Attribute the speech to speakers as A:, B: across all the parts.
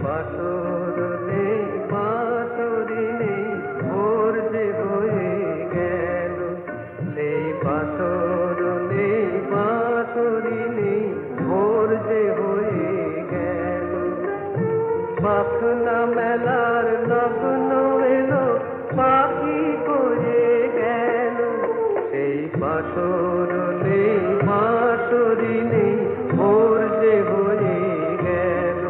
A: বাসর নেই বাঁশরি নেই ভোর যে হয়ে গেল, সেই বাসর নেই বাঁশরি নেই ভোর যে হয়ে গেল। পাখনা মেলার লগ্ন এলো পাখি করে গেল, সেই বাসর নেই বাঁশরি নেই ভোর যে হয়ে গেল।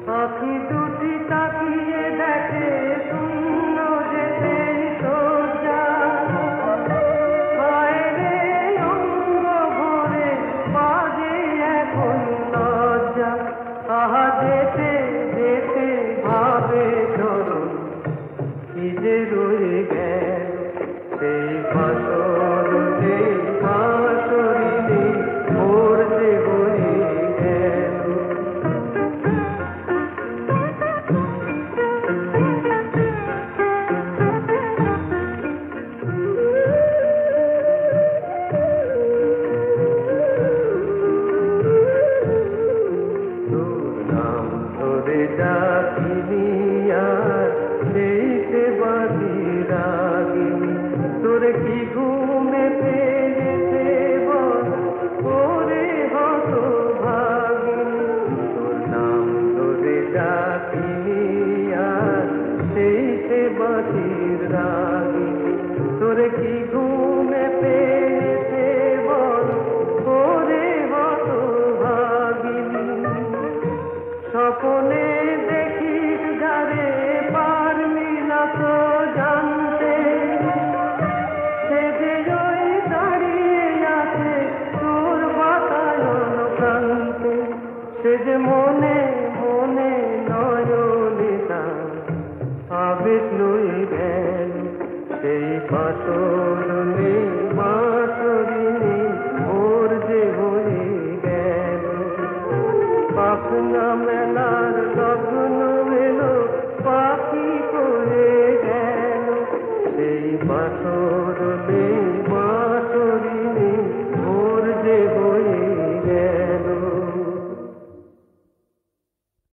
A: পাখি দুটি তাকিয়ে দেখে শূন্য যেতে সোজা, হায় রে অঙ্গ ভরে বাজে এখন লজ্জা। আহা যেতে যেতে ভাবে চরণ কি যে রয়ে গেল, সেই বাসর নেই বাঁশরি নেই ভোর যে হয়ে গেল। নাম ধরে ডাকিনি আর সেই সে বাঁধি রাগিনি, তোর কি ঘুমে পেয়েছে বল ওরে হতভাগিনী। তোর নাম ধরে ডাকিনি আর সেই সে বাঁধি রাগিনী, তোর কি ঘুমে পেয়েছে বল ওরে হতভাগিনী। স্বপনে দেখিস যারে পারলি না তো জানতে, সে যে ওই দাঁড়িয়ে আছে তোর বাতায়ন প্রান্তে, সে যে মনে মনে নয়নে তার আবেগ লয়ে গেল, সেই বাসর নেই